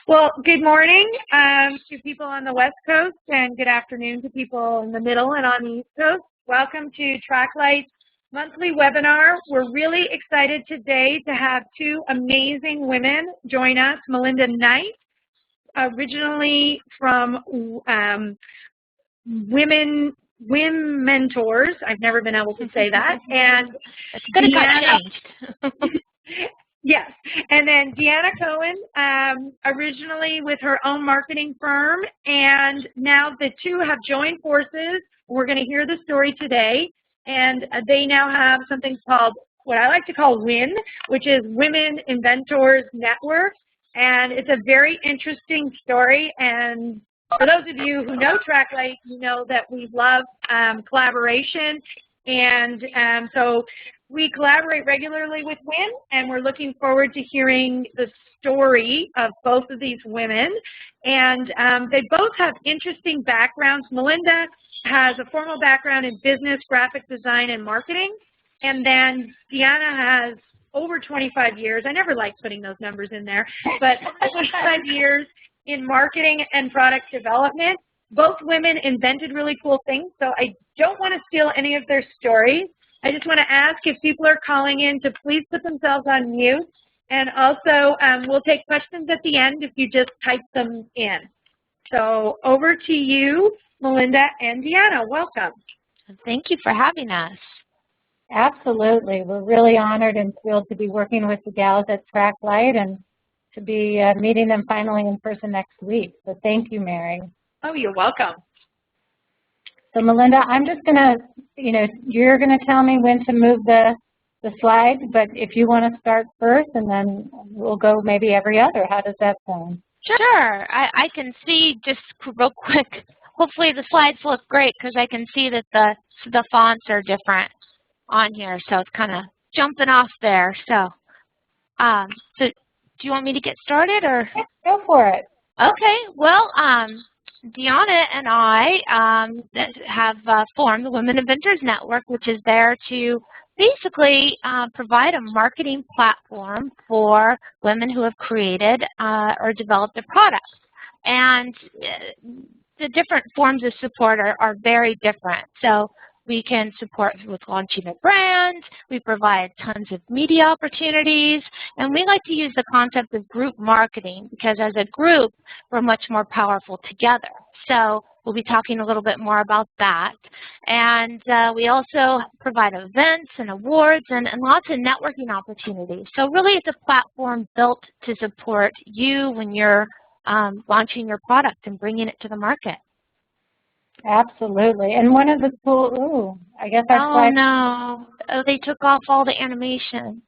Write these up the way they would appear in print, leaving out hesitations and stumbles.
Well, good morning to people on the West Coast and good afternoon to people in the middle and on the East Coast. Welcome to TrackLight's monthly webinar. We're really excited today to have two amazing women join us. Melinda Knight, originally from Inventorz. I've never been able to say that. And it's going to get changed. Yes, and then Deanna Cohen, originally with her own marketing firm, and now the two have joined forces. We're going to hear the story today, and they now have something called, what I like to call WIN, which is Women Inventors Network, and it's a very interesting story. And for those of you who know TrackLight, you know that we love collaboration, and so we collaborate regularly with WIN, and we're looking forward to hearing the story of both of these women. And they both have interesting backgrounds. Melinda has a formal background in business, graphic design, and marketing. And then Deanna has over 25 years. I never like putting those numbers in there, but 25 years in marketing and product development. Both women invented really cool things, so I don't want to steal any of their stories. I just want to ask if people are calling in to please put themselves on mute. And also, we'll take questions at the end if you just type them in. So over to you, Melinda and Deanna. Welcome. Thank you for having us. Absolutely. We're really honored and thrilled to be working with the gals at TrackLight and to be meeting them finally in person next week. So thank you, Mary. Oh, you're welcome. So Melinda, I'm just going to, you're going to tell me when to move the slides, but if you want to start first and then we'll go maybe every other. How does that sound? Sure. I can see just real quick. Hopefully the slides look great because I can see that the fonts are different on here. So it's kind of jumping off there. So, so do you want me to get started or? Yeah, go for it. Okay. Well, Deanna and I have formed the Women Inventors Network, which is there to basically provide a marketing platform for women who have created or developed a product. And the different forms of support are very different. So we can support with launching a brand, we provide tons of media opportunities, and we like to use the concept of group marketing because as a group, we're much more powerful together. So we'll be talking a little bit more about that. And we also provide events and awards and lots of networking opportunities. So really it's a platform built to support you when you're launching your product and bringing it to the market. Absolutely. And one of the cool, I guess our slides. No. Oh, they took off all the animation.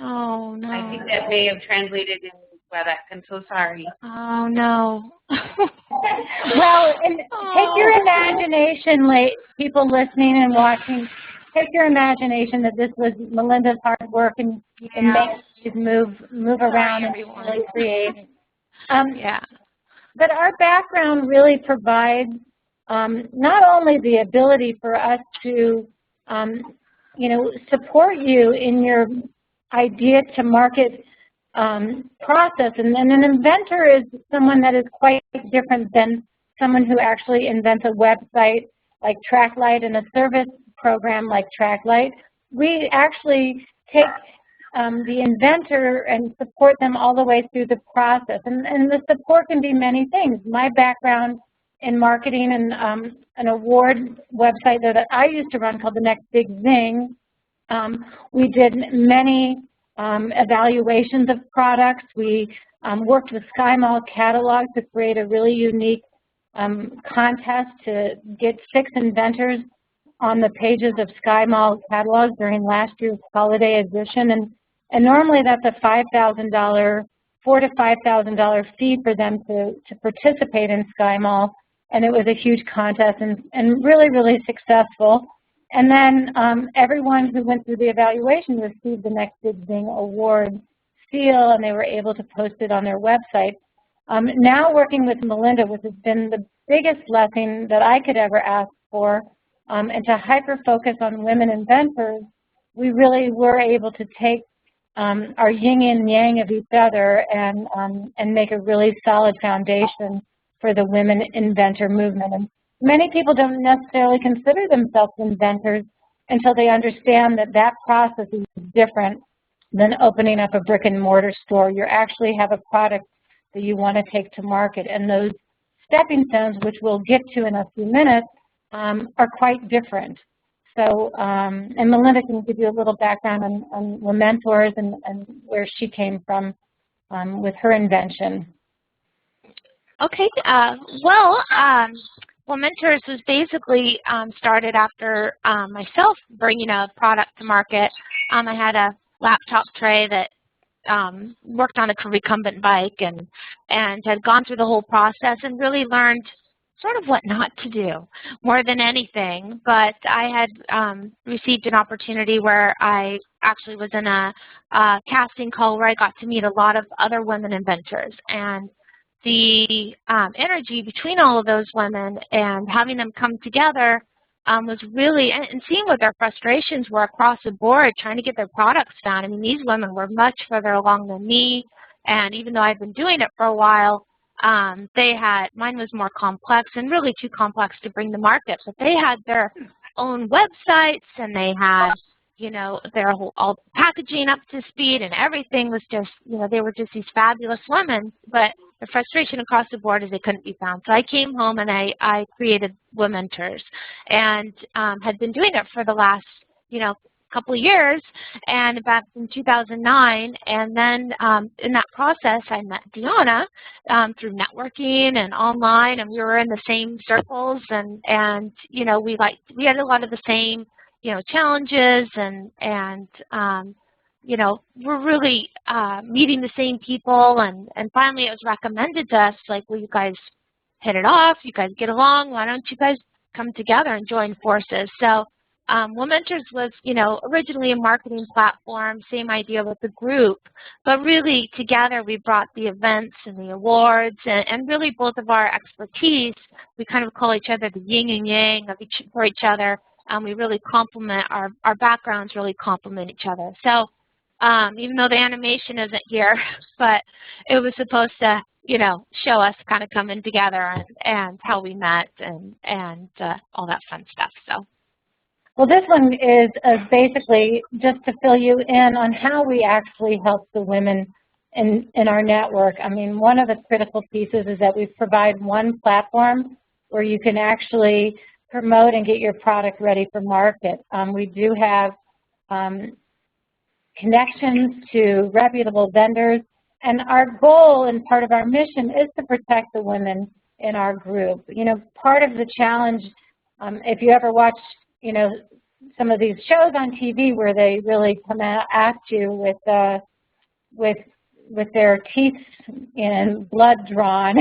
Oh, no. I think that may have translated in WebEx. I'm so sorry. Oh, no. Well, and take your imagination, people listening and watching, take your imagination that this was Melinda's hard work and you can make it move around and really create. Yeah. But our background really provides not only the ability for us to, support you in your idea to market process. And an inventor is someone that is quite different than someone who actually invents a website like TrackLight and a service program like TrackLight. We actually take the inventor and support them all the way through the process. And the support can be many things. My background in marketing and an award website that I used to run called The Next Big Thing. We did many evaluations of products. We worked with SkyMall Catalog to create a really unique contest to get 6 inventors on the pages of SkyMall Catalog during last year's holiday edition. And normally that's a $5,000, $4,000 to $5,000 fee for them to participate in SkyMall. And it was a huge contest and really, really successful. And then everyone who went through the evaluation received the Next Big Thing award seal, and they were able to post it on their website. Now working with Melinda, which has been the biggest blessing that I could ever ask for, and to hyper-focus on women inventors, we really were able to take are yin and yang of each other and make a really solid foundation for the women inventor movement. And many people don't necessarily consider themselves inventors until they understand that that process is different than opening up a brick and mortar store. You actually have a product that you want to take to market, and those stepping stones, which we'll get to in a few minutes, are quite different. So, and Melinda can give you a little background on Inventorz and where she came from with her invention. Okay. Well, Inventorz was basically started after myself bringing a product to market. I had a laptop tray that worked on a recumbent bike and had gone through the whole process and really learned sort of what not to do more than anything. But I had received an opportunity where I actually was in a casting call where I got to meet a lot of other women inventors. And the energy between all of those women and having them come together was really, and seeing what their frustrations were across the board, trying to get their products done. I mean, these women were much further along than me, and even though I've been doing it for a while, mine was more complex and really too complex to bring to market, but they had their own websites and they had, you know, their whole all packaging up to speed, and everything was just, you know, they were just these fabulous women, but the frustration across the board is they couldn't be found. So I came home and I created Inventorz, and had been doing it for the last, you know, couple of years, and back in 2009, and then in that process I met Deanna through networking and online, and we were in the same circles, and you know, we had a lot of the same, you know, challenges, and you know, we're really meeting the same people, and finally it was recommended to us, like, well, you guys hit it off, you guys get along, why don't you guys come together and join forces? So Inventorz was, you know, originally a marketing platform, same idea with the group, but really together we brought the events and the awards, and really both of our expertise, we kind of call each other the yin and yang of for each other. We really complement, our backgrounds really complement each other. So even though the animation isn't here, but it was supposed to, you know, show us kind of coming together and how we met and all that fun stuff. So. Well, this one is basically just to fill you in on how we actually help the women in our network. I mean, one of the critical pieces is that we provide one platform where you can actually promote and get your product ready for market. We do have connections to reputable vendors, and our goal and part of our mission is to protect the women in our group. You know, part of the challenge, if you ever watch, you know, some of these shows on TV where they really come at you with their teeth and blood drawn.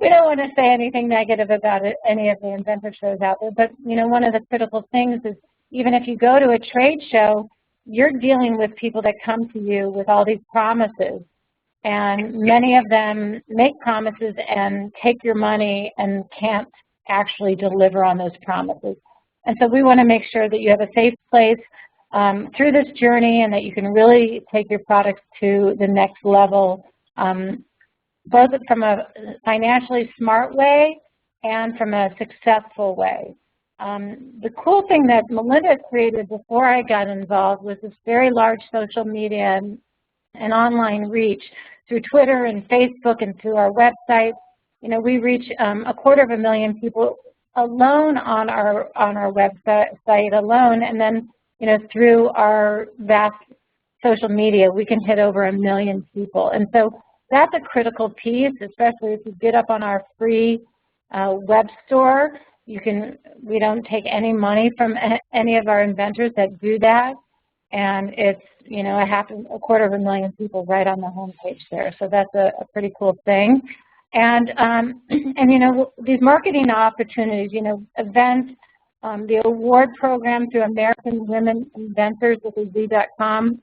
We don't want to say anything negative about any of the inventor shows out there, but, you know, one of the critical things is even if you go to a trade show, you're dealing with people that come to you with all these promises, and many of them make promises and take your money and can't actually deliver on those promises. And so we want to make sure that you have a safe place through this journey, and that you can really take your products to the next level, both from a financially smart way and from a successful way. The cool thing that Melinda created before I got involved was this very large social media and online reach through Twitter and Facebook and through our website. You know, we reach 250,000 people alone on our website alone, and then, you know, through our vast social media, we can hit over 1 million people. And so that's a critical piece, especially if you get up on our free web store. We don't take any money from any of our inventors that do that, and it's, you know, 250,000 people right on the homepage there. So that's a pretty cool thing. And you know, these marketing opportunities, you know, events, the award program through American Women Inventors with a Z.com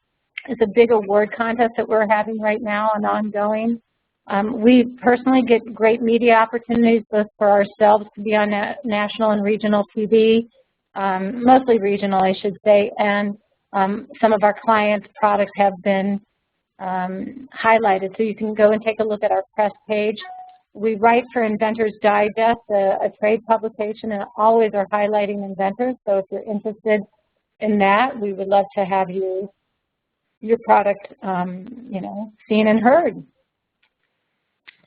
is a big award contest that we're having right now and ongoing. We personally get great media opportunities both for ourselves to be on national and regional TV, mostly regional, I should say, and some of our clients' products have been highlighted. So you can go and take a look at our press page. We write for Inventorz Digest, a trade publication, and always are highlighting Inventorz. So if you're interested in that, we would love to have your product, you know, seen and heard.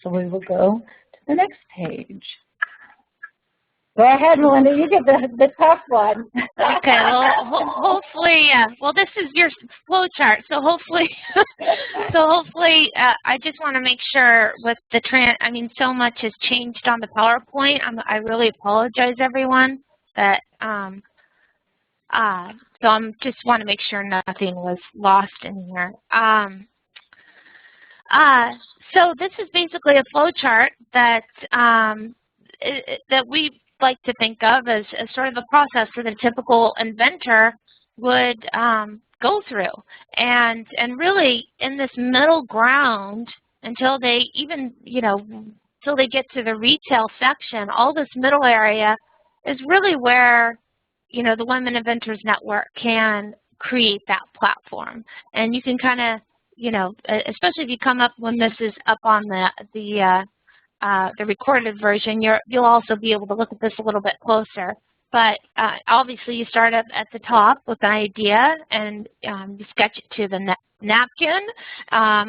So we will go to the next page. Go ahead, Melinda. You get the tough one. Okay. Well, hopefully, well, this is your flow chart, so hopefully, I just want to make sure with the I mean, so much has changed on the PowerPoint. I really apologize, everyone. That so I'm just want to make sure nothing was lost in here. So this is basically a flow chart that that we like to think of as sort of a process that a typical inventor would go through. And really in this middle ground, until they even, you know, until they get to the retail section, all this middle area is really where, you know, the Women Inventors Network can create that platform. And you can kind of, you know, especially if you come up when this is up on the recorded version, you'll also be able to look at this a little bit closer. But obviously, you start up at the top with an idea, and you sketch it to the napkin,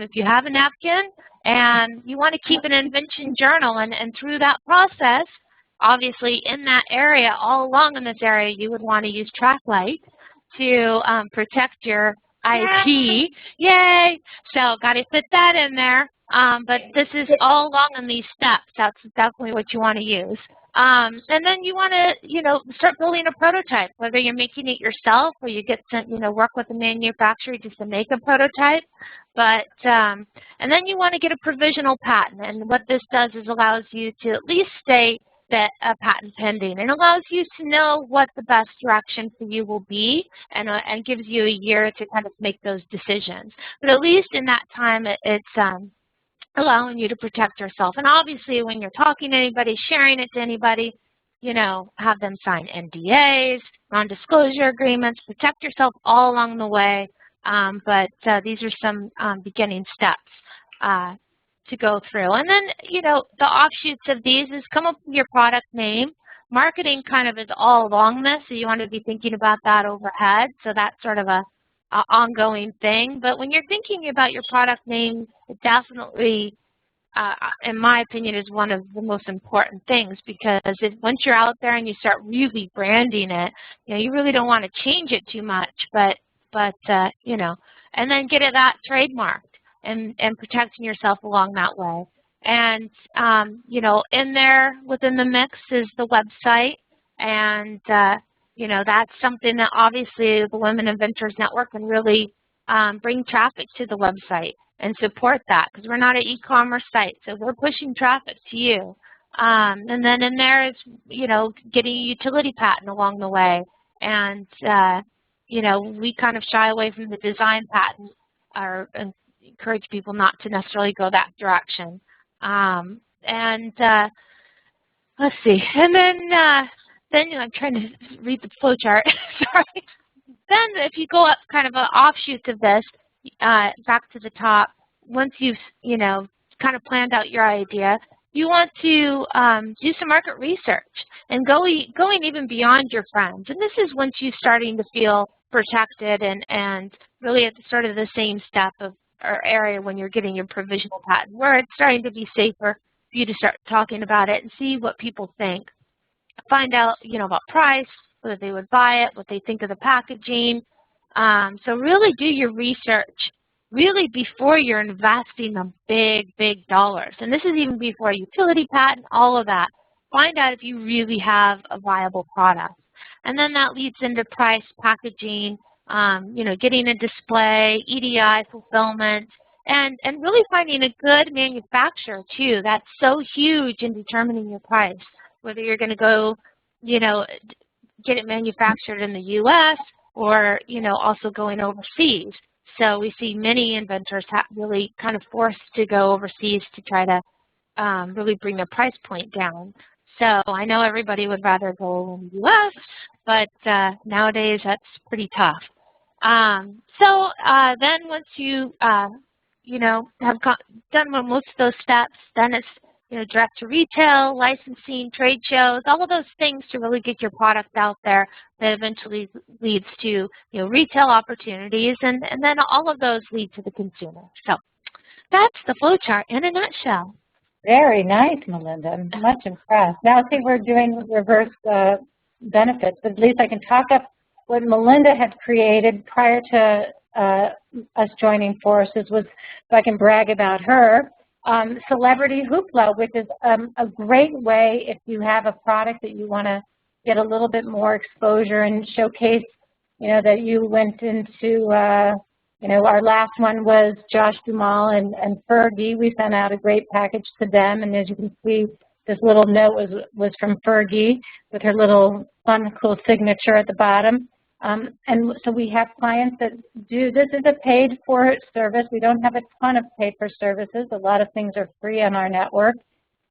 if you have a napkin, and you want to keep an invention journal. And through that process, obviously, in that area, all along in this area, you would want to use TrackLight to protect your IP. Yay! So got to fit that in there. But this is all along in these steps. That's definitely what you want to use. And then you want to, you know, start building a prototype, whether you're making it yourself or you get to, you know, work with a manufacturer just to make a prototype. But, and then you want to get a provisional patent. And what this does is allows you to at least state that a patent pending, and allows you to know what the best direction for you will be, and gives you a year to kind of make those decisions. But at least in that time, it's allowing you to protect yourself. And obviously, when you're talking to anybody, sharing it to anybody, you know, have them sign NDAs, non-disclosure agreements, protect yourself all along the way. But these are some beginning steps to go through. And then, you know, the offshoots of these is come up with your product name. Marketing kind of is all along this, so you want to be thinking about that overhead. So that's sort of a ongoing thing. But when you're thinking about your product name, it definitely, in my opinion, is one of the most important things, because once you're out there and you start really branding it, you know, you really don't want to change it too much, but you know, and then get it that trademarked and protecting yourself along that way. And, you know, in there within the mix is the website, and you know, that's something that obviously the Women Inventors Network can really bring traffic to the website and support that, because we're not an e-commerce site, so we're pushing traffic to you. And then in there is, you know, getting a utility patent along the way. And, you know, we kind of shy away from the design patent, or encourage people not to necessarily go that direction. Let's see, and then you know, I'm trying to read the flow chart. Sorry. Then if you go up kind of an offshoot of this, back to the top, once you've, you know, kind of planned out your idea, you want to do some market research and going even beyond your friends. And this is once you're starting to feel protected and really at sort of the same step of or area when you're getting your provisional patent, where it's starting to be safer for you to start talking about it and see what people think. Find out, you know, about price, whether they would buy it, what they think of the packaging. So really do your research, really before you're investing the big dollars. And this is even before a utility patent, all of that. Find out if you really have a viable product. And then that leads into price, packaging, you know, getting a display, EDI, fulfillment, and really finding a good manufacturer too. That's so huge in determining your price, whether you're going to go, you know, get it manufactured in the U.S. or, you know, also going overseas. So we see many inventors really kind of forced to go overseas to try to really bring their price point down. So I know everybody would rather go in the U.S., but nowadays that's pretty tough. Then once you, have done most of those steps, then it's, direct to retail, licensing, trade shows, all of those things to really get your product out there that eventually leads to, retail opportunities, and then all of those lead to the consumer. So that's the flow chart in a nutshell. Very nice, Melinda. I'm much impressed. Now, see, we're doing reverse benefits, but at least I can talk up what Melinda had created prior to us joining forces. Was, if I can brag about her, Celebrity Hoopla, which is a great way if you have a product that you want to get a little bit more exposure and showcase, that you went into, our last one was Josh Duhamel and Fergie. We sent out a great package to them, and as you can see, this little note was from Fergie with her little fun, cool signature at the bottom. And so we have clients that do, this is a paid for service. We don't have a ton of paid for services. A lot of things are free on our network,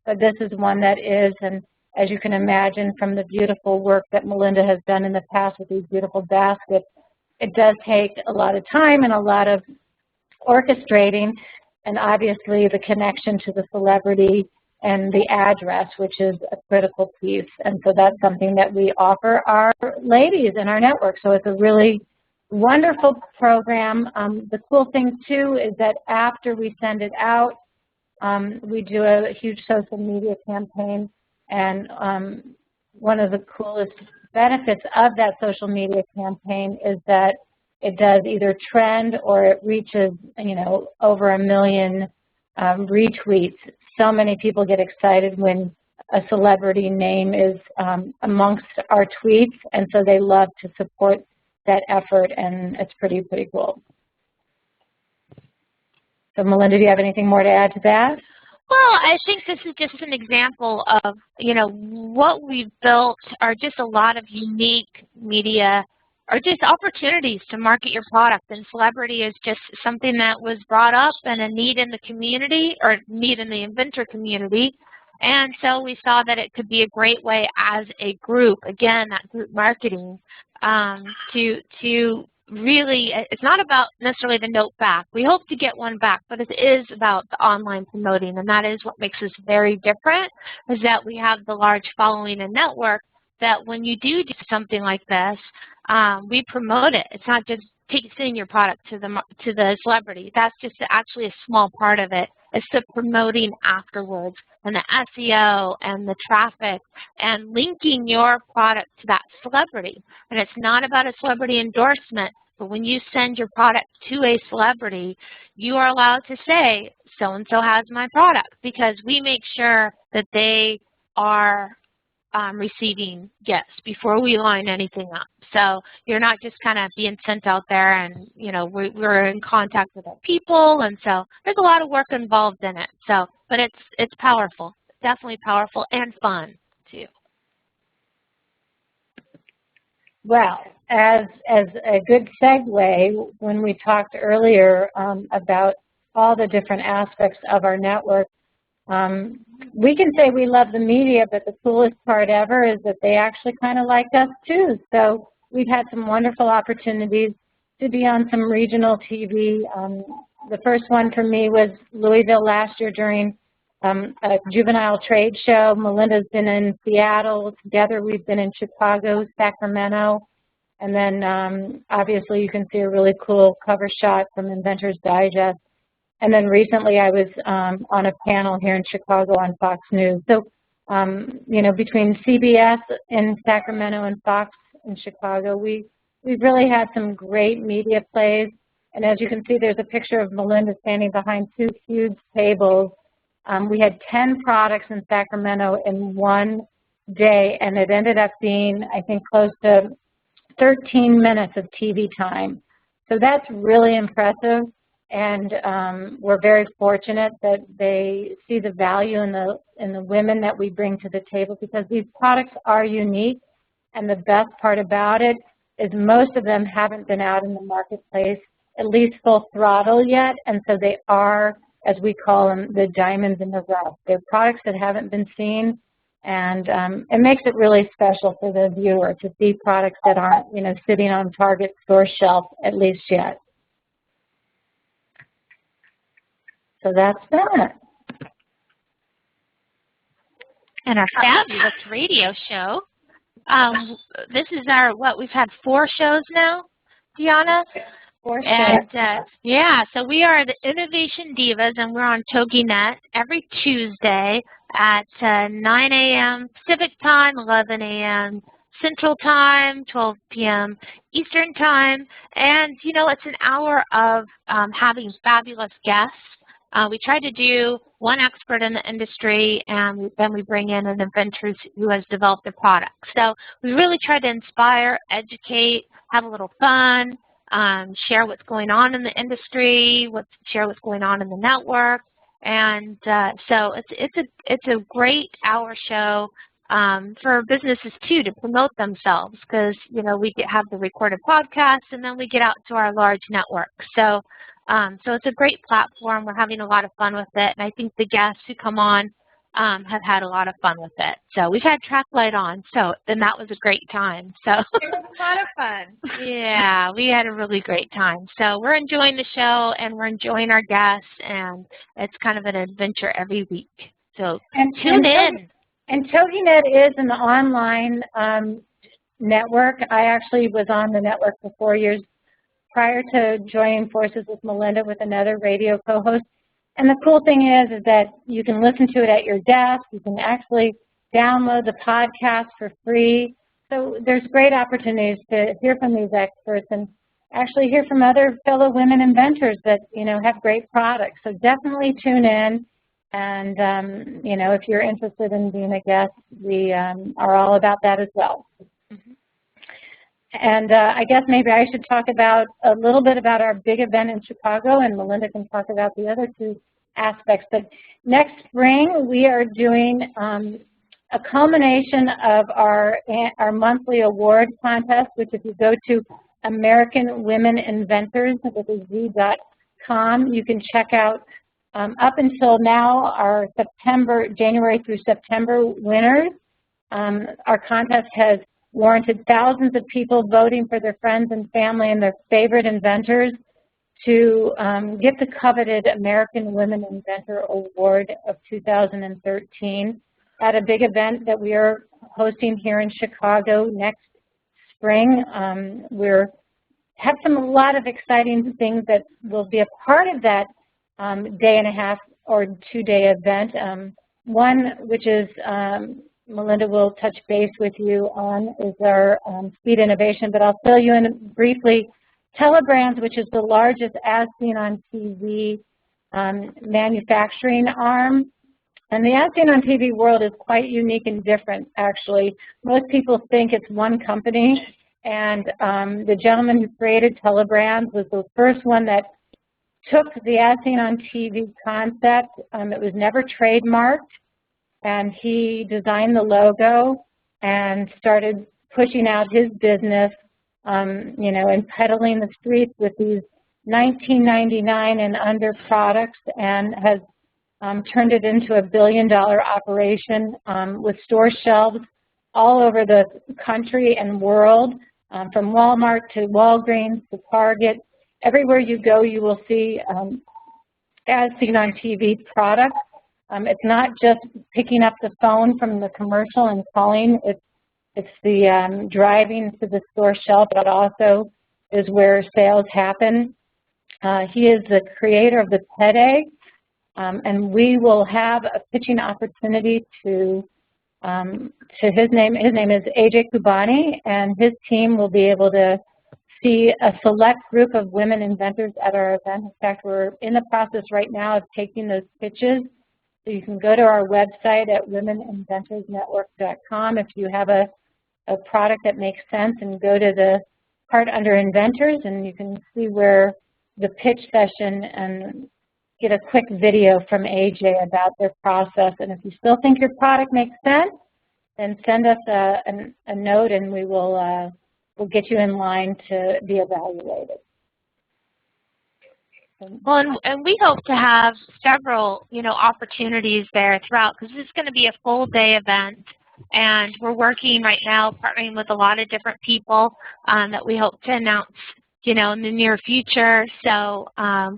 but this is one that is, and as you can imagine from the beautiful work that Melinda has done in the past with these beautiful baskets, it does take a lot of time and a lot of orchestrating, and obviously the connection to the celebrity and the address, which is a critical piece. And so that's something that we offer our ladies in our network. So it's a really wonderful program. The cool thing, too, is that after we send it out, we do a huge social media campaign. And one of the coolest benefits of that social media campaign is that it does either trend or it reaches, over 1 million retweets. So many people get excited when a celebrity name is amongst our tweets, and so they love to support that effort, and it's pretty cool. So, Melinda, do you have anything more to add to that? Well, I think this is just an example of, what we've built are just a lot of unique media or just opportunities to market your product. And celebrity is just something that was brought up and a need in the community, or need in the inventor community. And so we saw that it could be a great way as a group, again, that group marketing, to really, it's not about necessarily the note back. We hope to get one back, but it is about the online promoting, and that is what makes us very different, is that we have the large following and network that when you do something like this, we promote it. It's not just sending your product to the celebrity. That's just actually a small part of it. It's the promoting afterwards, and the SEO and the traffic and linking your product to that celebrity. And it's not about a celebrity endorsement, but when you send your product to a celebrity, you are allowed to say, so-and-so has my product, because we make sure that they are receiving yes before we line anything up. So you're not just kind of being sent out there, and we're in contact with our people, and so there's a lot of work involved in it. So, but it's powerful, definitely powerful and fun too. Well, as a good segue, when we talked earlier about all the different aspects of our network, we can say we love the media, but the coolest part ever is that they actually kind of like us too. So we've had some wonderful opportunities to be on some regional TV. The first one for me was Louisville last year during a juvenile trade show. Melinda's been in Seattle. Together we've been in Chicago, Sacramento. And then obviously you can see a really cool cover shot from Inventorz Digest. And then recently I was on a panel here in Chicago on Fox News. So, between CBS in Sacramento and Fox in Chicago, we've really had some great media plays. And as you can see, there's a picture of Melinda standing behind 2 huge tables. We had 10 products in Sacramento in one day, and it ended up being, I think, close to 13 minutes of TV time. So that's really impressive. And we're very fortunate that they see the value in the women that we bring to the table, because these products are unique. And the best part about it is most of them haven't been out in the marketplace, at least full throttle yet. And so they are, as we call them, the diamonds in the rough. They're products that haven't been seen And it makes it really special for the viewer to see products that aren't, sitting on Target store shelf, at least yet. So that's that. And our fabulous radio show. This is we've had 4 shows now, Deanna? 4 shows. And yeah, so we are the Innovation Divas, and we're on TogiNet every Tuesday at 9 a.m. Pacific Time, 11 a.m. Central Time, 12 p.m. Eastern Time. And, it's an hour of having fabulous guests. We try to do one expert in the industry, and then we bring in an inventor who has developed the product. So we really try to inspire, educate, have a little fun, share what's going on in the industry, share what's going on in the network. And so it's a great hour show for businesses too to promote themselves, because we have the recorded podcast, and then we get out to our large network. So it's a great platform. We're having a lot of fun with it, and I think the guests who come on have had a lot of fun with it. So we've had Tracklight on, and that was a great time. So it was a lot of fun. Yeah, we had a really great time. So we're enjoying the show, and we're enjoying our guests, and it's kind of an adventure every week. So tune in. And TogiNet is an online network. I actually was on the network for 4 years prior to joining forces with Melinda with another radio co-host. And the cool thing is that you can listen to it at your desk. You can actually download the podcast for free. So there's great opportunities to hear from these experts and actually hear from other fellow women inventors that, have great products. So definitely tune in. And, if you're interested in being a guest, we are all about that as well. Mm-hmm. And I guess maybe I should talk about a little bit about our big event in Chicago, and Melinda can talk about the other 2 aspects. But next spring, we are doing a culmination of our monthly award contest, which if you go to American Women Inventors with a Z.com, you can check out up until now our January through September winners. Our contest has warranted thousands of people voting for their friends and family and their favorite inventors to get the coveted American Women Inventor Award of 2013 at a big event that we are hosting here in Chicago next spring. We're have a lot of exciting things that will be a part of that day and a half or 2-day event. One, which is Melinda will touch base with you on, is our speed innovation, but I'll fill you in briefly. Telebrands, which is the largest as seen on TV manufacturing arm. And the as seen on TV world is quite unique and different, actually. Most people think it's one company, and the gentleman who created Telebrands was the first one that took the as seen on TV concept. It was never trademarked, and he designed the logo and started pushing out his business, and peddling the streets with these $19.99 and under products, and has turned it into a billion-dollar operation with store shelves all over the country and world, from Walmart to Walgreens to Target. Everywhere you go, you will see as seen on TV products. It's not just picking up the phone from the commercial and calling. It's the driving to the store shelf, but also is where sales happen. He is the creator of the TED Egg, and we will have a pitching opportunity to his name. His name is AJ Kubani, and his team will be able to see a select group of women inventors at our event. In fact, we're in the process right now of taking those pitches. So you can go to our website at womeninventorsnetwork.com if you have a product that makes sense, and go to the part under inventors, and you can see where the pitch session and get a quick video from AJ about their process. And if you still think your product makes sense, then send us a note, and we will we'll get you in line to be evaluated. Well, and we hope to have several, opportunities there throughout, because this is going to be a full day event. And we're working right now, partnering with a lot of different people that we hope to announce, in the near future. So,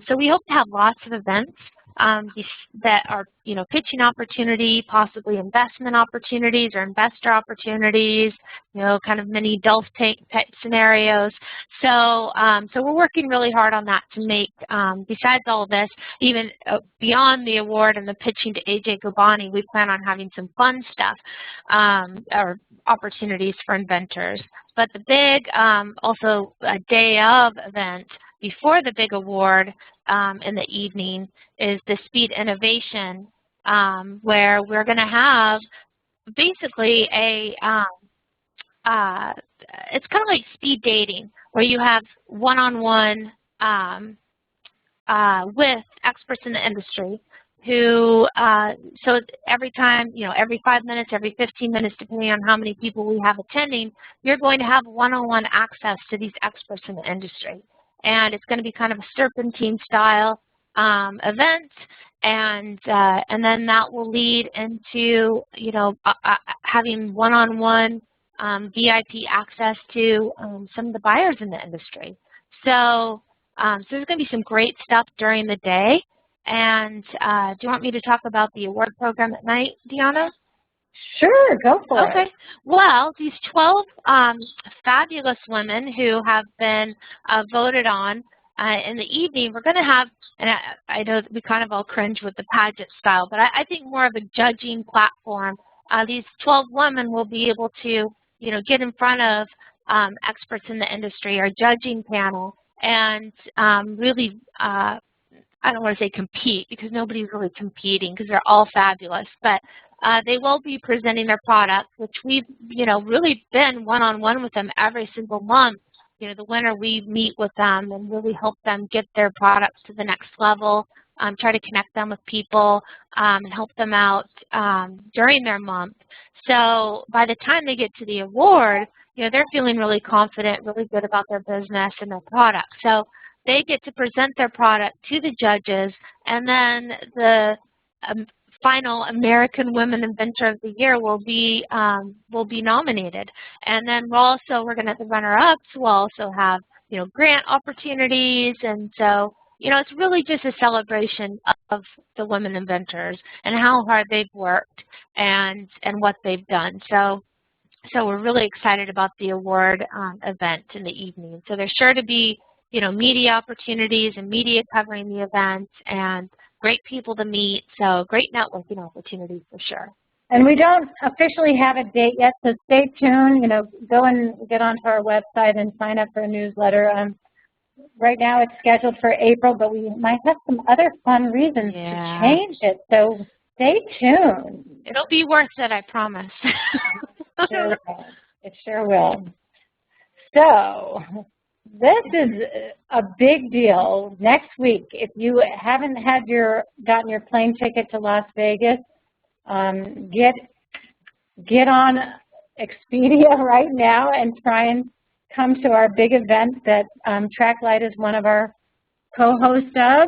so we hope to have lots of events that are, pitching opportunity, possibly investment opportunities or investor opportunities, kind of mini Dulce tank type scenarios. So, so we're working really hard on that to make, besides all of this, even beyond the award and the pitching to AJ Gobani, we plan on having some fun stuff or opportunities for inventors. But the big, also a day of event before the big award in the evening is the Speed Innovation, where we're going to have basically a, it's kind of like speed dating, where you have one-on-one with experts in the industry who, so every time, every 5 minutes, every 15 minutes, depending on how many people we have attending, you're going to have one-on-one access to these experts in the industry. And it's going to be kind of a serpentine style event, and then that will lead into, having one-on-one VIP access to some of the buyers in the industry. So, so there's going to be some great stuff during the day. And do you want me to talk about the award program at night, Deanna? Sure, go for it. Okay. Well, these 12 fabulous women who have been voted on in the evening, we're going to have, and I know that we kind of all cringe with the pageant style, but I think more of a judging platform. These 12 women will be able to, get in front of experts in the industry, our judging panel, and really, I don't want to say compete, because nobody's really competing because they're all fabulous, but they will be presenting their products, which we've, really been one-on-one with them every single month. The winter we meet with them and really help them get their products to the next level, try to connect them with people and help them out during their month. So by the time they get to the award, they're feeling really confident, really good about their business and their product. So they get to present their product to the judges, and then the final American Women Inventor of the Year will be nominated. And then we're going to have the runner-ups. We'll also have, grant opportunities. And so, it's really just a celebration of the women inventors and how hard they've worked and what they've done. So we're really excited about the award event in the evening. So there's sure to be, media opportunities and media covering the event, and great people to meet, so great networking opportunities for sure. And we don't officially have a date yet, so stay tuned. Go and get onto our website and sign up for a newsletter. Right now it's scheduled for April, but we might have some other fun reasons to change it, so stay tuned. It'll be worth it, I promise. It sure will. So this is a big deal. Next week, if you haven't gotten your plane ticket to Las Vegas, get on Expedia right now and try and come to our big event that TrackLight is one of our co-hosts of.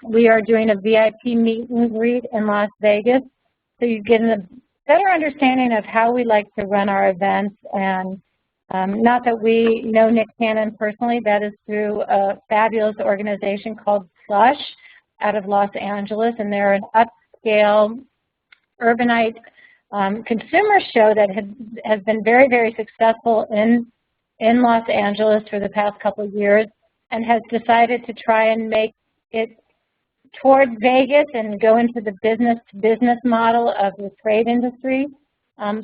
We are doing a VIP meet and greet in Las Vegas, so you get a better understanding of how we like to run our events. And not that we know Nick Cannon personally, that is through a fabulous organization called Plush out of Los Angeles, and they're an upscale urbanite consumer show that has been very, very successful in Los Angeles for the past couple of years, and has decided to try and make it towards Vegas and go into the business-to-business model of the trade industry.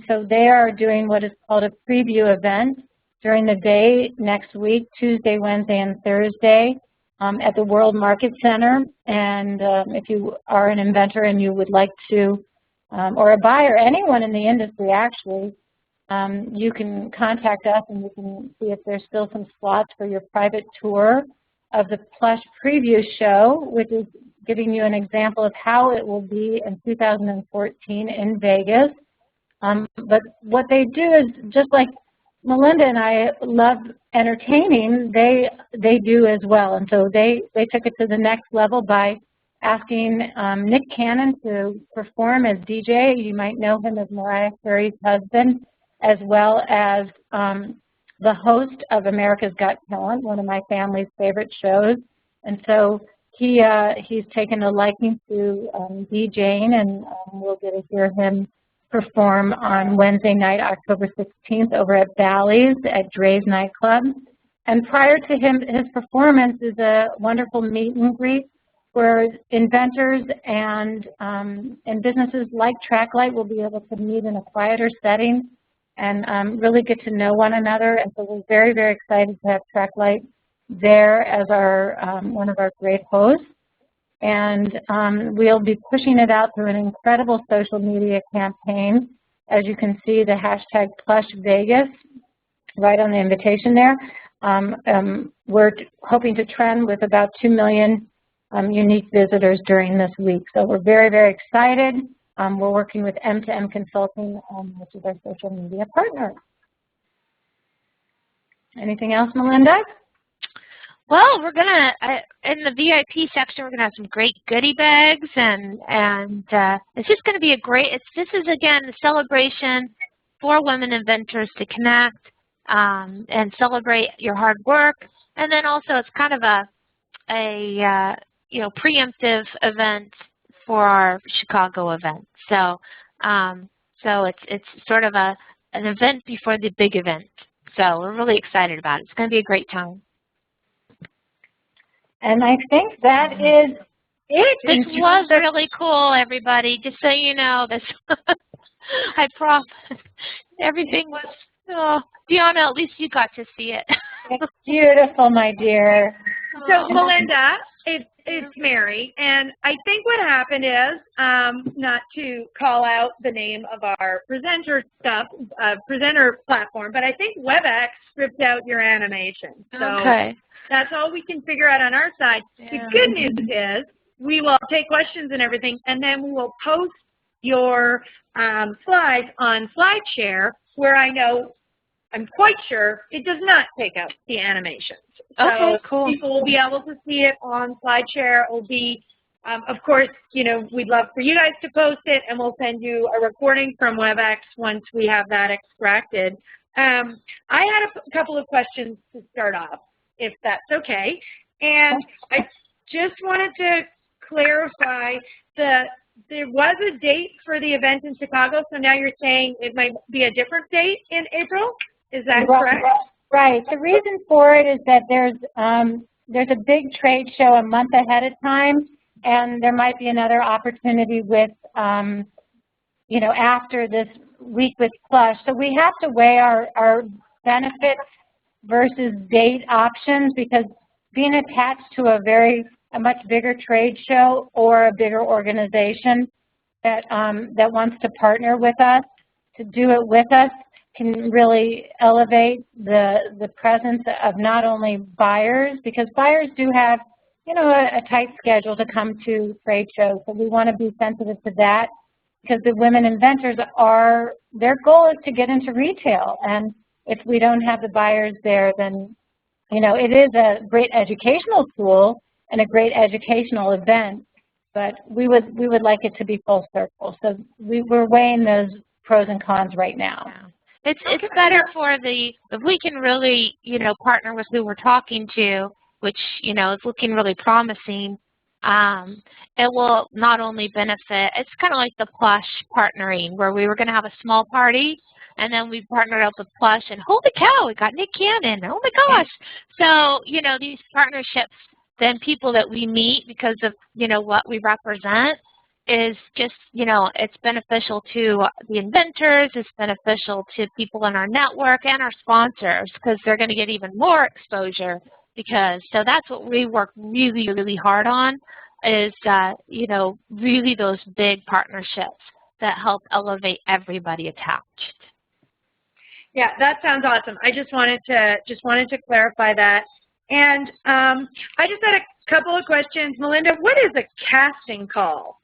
So they are doing what is called a preview event during the day next week, Tuesday, Wednesday, and Thursday at the World Market Center. And if you are an inventor and you would like to, or a buyer, anyone in the industry actually, you can contact us and you can see if there's still some slots for your private tour of the Plush preview show, which is giving you an example of how it will be in 2014 in Vegas. But what they do is, just like Melinda and I love entertaining, they do as well. And so they took it to the next level by asking Nick Cannon to perform as DJ. You might know him as Mariah Carey's husband, as well as the host of America's Got Talent, one of my family's favorite shows. And so he's taken a liking to DJing, and we'll get to hear him perform on Wednesday night, October 16th, over at Bally's at Dre's Nightclub. And prior to his performance is a wonderful meet and greet where inventors and businesses like TrackLight will be able to meet in a quieter setting and really get to know one another. And so we're very, very excited to have TrackLight there as our one of our great hosts. And we'll be pushing it out through an incredible social media campaign. As you can see, the hashtag #PlushVegas right on the invitation there. We're hoping to trend with about 2 million unique visitors during this week. So we're very, very excited. We're working with M2M Consulting, which is our social media partner. Anything else, Melinda? Well, we're gonna in the VIP section. We're gonna have some great goodie bags, and it's just gonna be a great. This is again the celebration for women inventors to connect and celebrate your hard work, and then also it's kind of a preemptive event for our Chicago event. So it's sort of an event before the big event. So we're really excited about it. It's going to be a great time. And I think that is it. This was really cool, everybody. Just so you know, this I promise. Everything was, Deanna, at least you got to see it. It's beautiful, my dear. So, Melinda, it's Mary, and I think what happened is, not to call out the name of our presenter platform, but I think WebEx stripped out your animation. So okay. That's all we can figure out on our side. Yeah. The good news is we will take questions and everything, and then we will post your slides on SlideShare, where I'm quite sure it does not take out the animations. Okay, so cool. People will be able to see it on SlideShare. It will be, of course, we'd love for you guys to post it, and we'll send you a recording from WebEx once we have that extracted. I had a couple of questions to start off, if that's okay. And I just wanted to clarify that there was a date for the event in Chicago, so now you're saying it might be a different date in April? Is that correct? Right. The reason for it is that there's a big trade show a month ahead of time, and there might be another opportunity with, after this week with Plush. So we have to weigh our benefits versus date options, because being attached to a much bigger trade show or a bigger organization that wants to partner with us, to do it with us, can really elevate the presence of not only buyers, because buyers do have, a tight schedule to come to trade shows. So we want to be sensitive to that, because the women inventors their goal is to get into retail. And if we don't have the buyers there, then, it is a great educational tool and a great educational event, but we would like it to be full circle. So we're weighing those pros and cons right now. It's better for if we can really, partner with who we're talking to, which, is looking really promising. It will not only benefit, it's kind of like the Plush partnering, where we were going to have a small party, and then we partnered up with Plush, and holy cow, we got Nick Cannon. Oh my gosh. So, these partnerships, then people that we meet because of, what we represent, is just, it's beneficial to the inventors, it's beneficial to people in our network and our sponsors, because they're going to get even more exposure. So that's what we work really, really hard on, is, really those big partnerships that help elevate everybody attached. Yeah, that sounds awesome. I just wanted to clarify that. And I just had a couple of questions. Melinda, what is a casting call?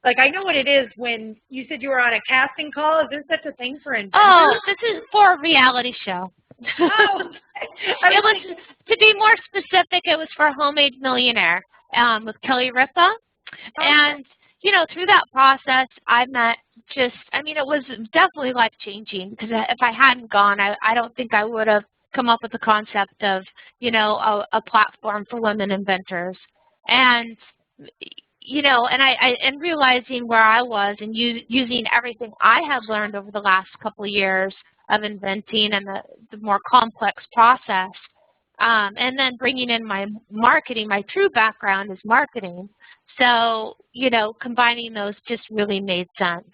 Like, I know what it is when you said you were on a casting call. Is there such a thing for inventors? Oh, this is for a reality show. Oh, It was, to be more specific, it was for Homemade Millionaire with Kelly Ripa. And, you know, through that process, I met it was definitely life-changing, because if I hadn't gone, I don't think I would have come up with the concept of, you know, a platform for women inventors. And, you know, and realizing where I was and using everything I had learned over the last couple of years of inventing and the more complex process, and then bringing in my marketing. My true background is marketing. So, you know, combining those just really made sense.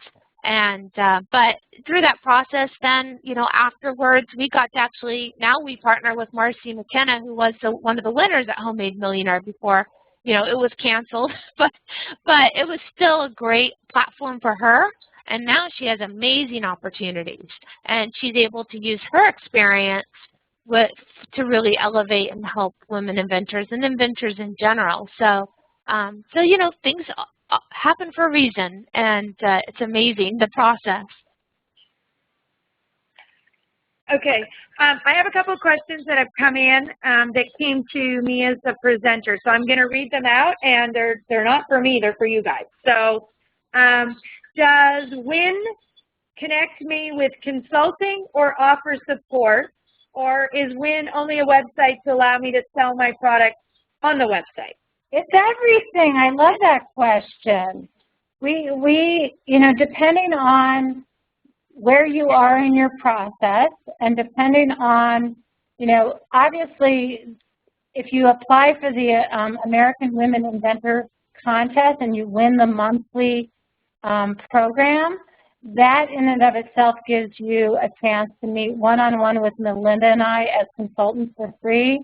And, but through that process then, you know, afterwards we got to actually, now we partner with Marcy McKenna, who was one of the winners at Homemade Millionaire before, you know, it was canceled, but it was still a great platform for her. And now she has amazing opportunities, and she's able to use her experience to really elevate and help women inventors and inventors in general. So, you know, things happen for a reason, and it's amazing, the process. Okay, I have a couple of questions that have come in that came to me as a presenter. So I'm going to read them out, and they're not for me, they're for you guys. So does WIN connect me with consulting or offer support, or is WIN only a website to allow me to sell my product on the website? It's everything. I love that question. We, you know, depending on where you are in your process and depending on, you know, obviously if you apply for the American Women Inventor Contest and you win the monthly program, that in and of itself gives you a chance to meet one-on-one with Melinda and I as consultants for free.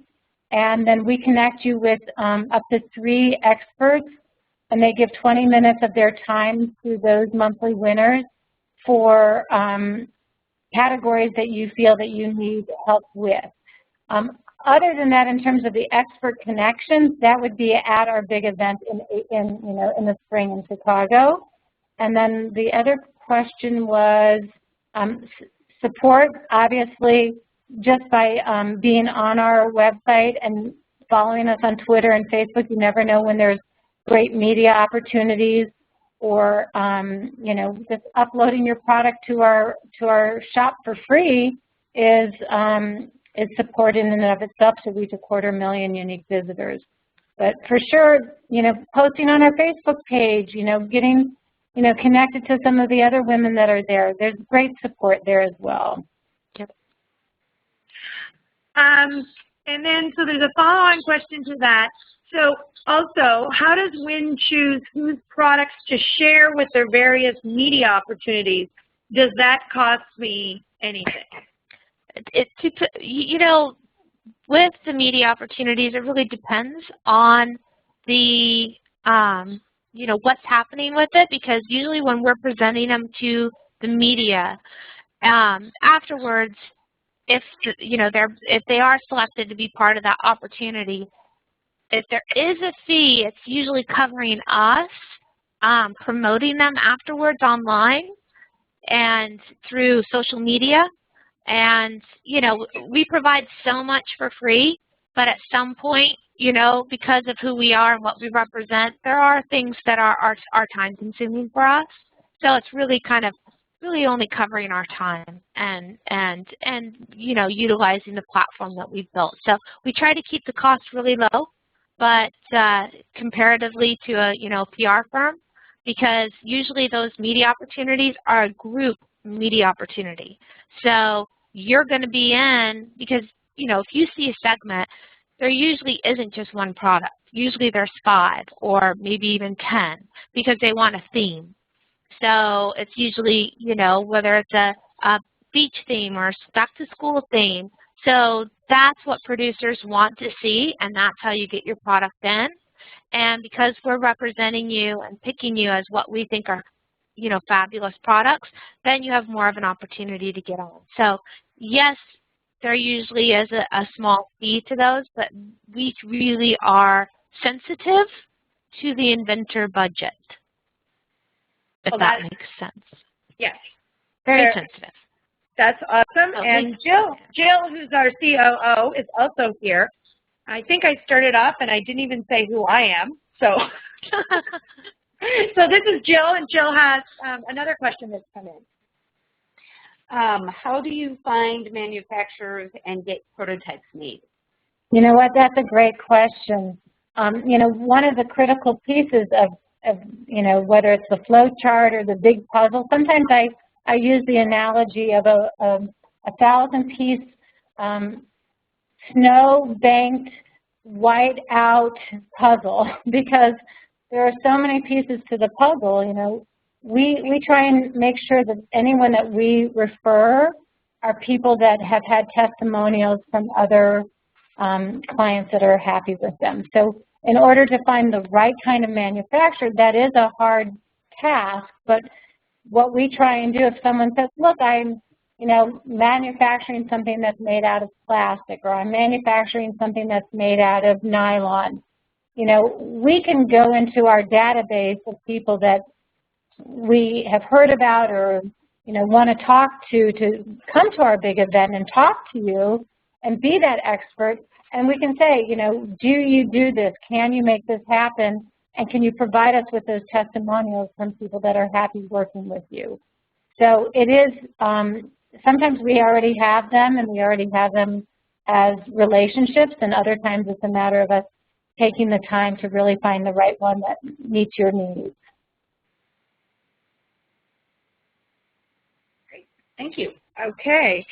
And then we connect you with up to 3 experts, and they give 20 minutes of their time to those monthly winners for categories that you feel that you need help with. Other than that, in terms of the expert connections, that would be at our big event in the spring in Chicago. And then the other question was support. Obviously, just by being on our website and following us on Twitter and Facebook, you never know when there's great media opportunities, or you know, just uploading your product to our shop for free is support in and of itself to reach 250,000 unique visitors. But for sure, you know, posting on our Facebook page, you know, getting, you know, connected to some of the other women that are there. There's great support there as well. Yep. And then, so there's a follow-on question to that. So also, how does WIN choose whose products to share with their various media opportunities? Does that cost me anything? You know, with the media opportunities, it really depends on the, you know, what's happening with it, because usually when we're presenting them to the media, afterwards, if they are selected to be part of that opportunity, if there is a fee, it's usually covering us promoting them afterwards online and through social media. And, you know, we provide so much for free, but at some point, you know, because of who we are and what we represent, there are things that are time consuming for us. So it's really kind of only covering our time and you know, utilizing the platform that we've built. So we try to keep the cost really low, but comparatively to a, you know, PR firm, because usually those media opportunities are a group media opportunity. So you're going to be in, because, you know, if you see a segment, there usually isn't just one product. Usually there's 5 or maybe even 10, because they want a theme. So it's usually, you know, whether it's a beach theme or back to school theme. So that's what producers want to see, and that's how you get your product in. And because we're representing you and picking you as what we think are, you know, fabulous products, then you have more of an opportunity to get on. So yes, there usually is a small fee to those, but we really are sensitive to the inventor budget, if that makes sense. Yes. Very sensitive. That's awesome. Oh, And Jill, who's our COO, is also here. I think I started off and I didn't even say who I am. So, so this is Jill, and Jill has another question that's come in. How do you find manufacturers and get prototypes made? You know what? That's a great question. You know, one of the critical pieces of you know, whether it's the flow chart or the big puzzle, sometimes I use the analogy of a 1,000-piece snow-banked, white-out puzzle, because there are so many pieces to the puzzle. You know, we try and make sure that anyone that we refer are people that have had testimonials from other clients that are happy with them. So in order to find the right kind of manufacturer, that is a hard task, but what we try and do, if someone says, look, I'm, you know, manufacturing something that's made out of plastic, or I'm manufacturing something that's made out of nylon, you know, we can go into our database of people that we have heard about or, you know, want to talk to come to our big event and talk to you and be that expert. And we can say, you know, do you do this? Can you make this happen? And can you provide us with those testimonials from people that are happy working with you? So it is, sometimes we already have them, and we already have them as relationships, and other times it's a matter of us taking the time to really find the right one that meets your needs. Great. Thank you. Okay.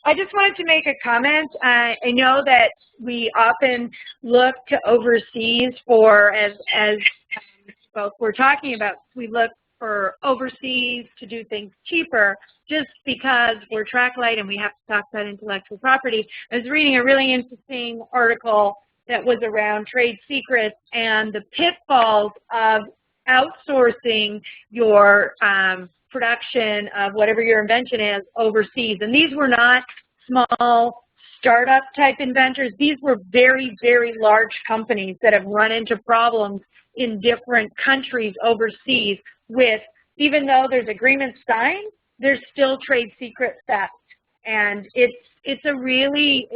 I just wanted to make a comment. I know that we often look to overseas for, as both we're talking about, we look for overseas to do things cheaper just because we're track light and we have to talk about intellectual property. I was reading a really interesting article that was around trade secrets and the pitfalls of outsourcing your production of whatever your invention is overseas. And these were not small startup type inventors. These were very, very large companies that have run into problems in different countries overseas with, even though there's agreements signed, there's still trade secret theft. And it's a really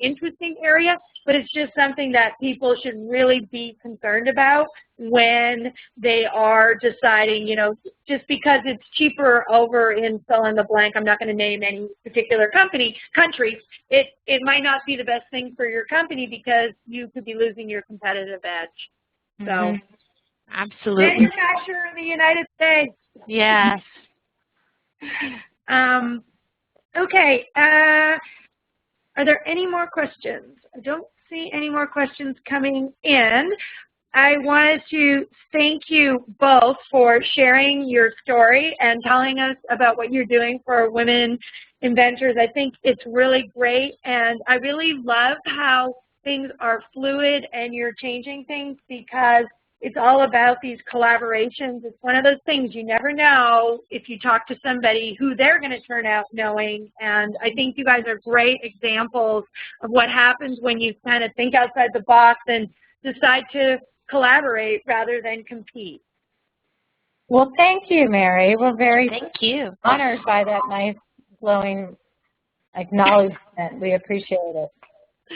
interesting area, but it's just something that people should really be concerned about when they are deciding, you know, just because it's cheaper over in fill in the blank, I'm not going to name any particular country, it might not be the best thing for your company because you could be losing your competitive edge. So, absolutely. Manufacture in the United States. Yes. Okay. Are there any more questions? I don't see any more questions coming in. I wanted to thank you both for sharing your story and telling us about what you're doing for women inventors. I think it's really great, and I really love how things are fluid and you're changing things, because it's all about these collaborations. It's one of those things you never know if you talk to somebody who they're going to turn out knowing. And I think you guys are great examples of what happens when you kind of think outside the box and decide to collaborate rather than compete. Well, thank you, Mary. We're very honored by that nice, glowing acknowledgement. We appreciate it.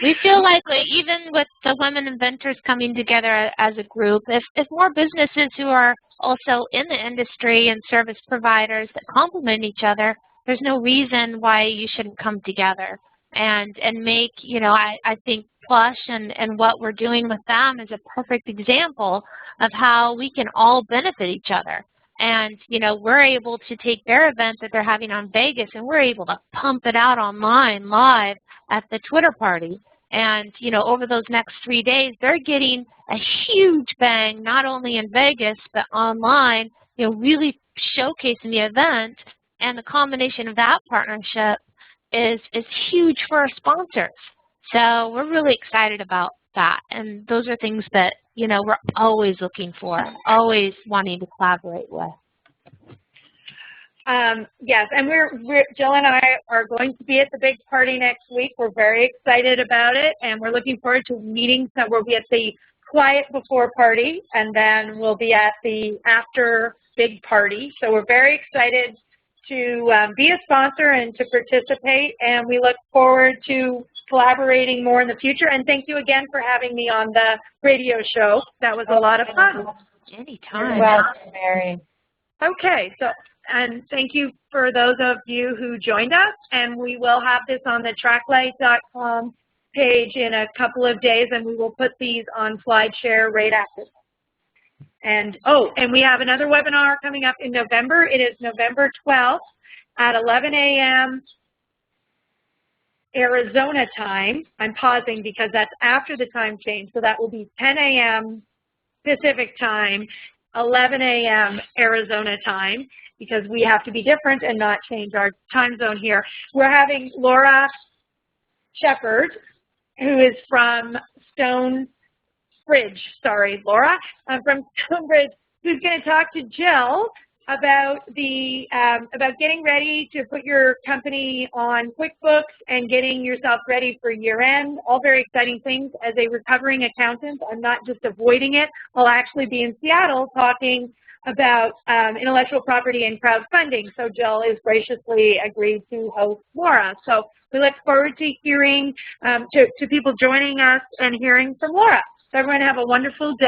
We feel like even with the women inventors coming together as a group, if more businesses who are also in the industry and service providers that complement each other, there's no reason why you shouldn't come together and make, you know, I think Plush and what we're doing with them is a perfect example of how we can all benefit each other. And, you know, we're able to take their event that they're having on Vegas, and we're able to pump it out online live at the Twitter party. And, you know, over those next 3 days, they're getting a huge bang, not only in Vegas, but online, you know, really showcasing the event. And the combination of that partnership is huge for our sponsors. So we're really excited about that. And those are things that, you know, we're always looking for, always wanting to collaborate with. Yes, and Jill and I are going to be at the big party next week. We're very excited about it, and we're looking forward to meeting. So we'll be at the quiet before party, and then we'll be at the after big party. So we're very excited to be a sponsor and to participate, and we look forward to collaborating more in the future. And thank you again for having me on the radio show. That was a lot of fun. Anytime. You're welcome, Mary. Okay, so, and thank you for those of you who joined us, and we will have this on the tracklight.com page in a couple of days, and we will put these on SlideShare right after. And, oh, and we have another webinar coming up in November. It is November 12th at 11 a.m. Arizona time. I'm pausing because that's after the time change, so that will be 10 a.m. Pacific time, 11 a.m. Arizona time, because we have to be different and not change our time zone here. We're having Laura Shepard, who is from Stonebridge, sorry, Laura, from Stonebridge, who's going to talk to Jill about the about getting ready to put your company on QuickBooks and getting yourself ready for year-end. All very exciting things. As a recovering accountant, I'm not just avoiding it. I'll actually be in Seattle talking about intellectual property and crowdfunding. So Jill has graciously agreed to host Laura. So we look forward to hearing, to people joining us and hearing from Laura. So everyone have a wonderful day.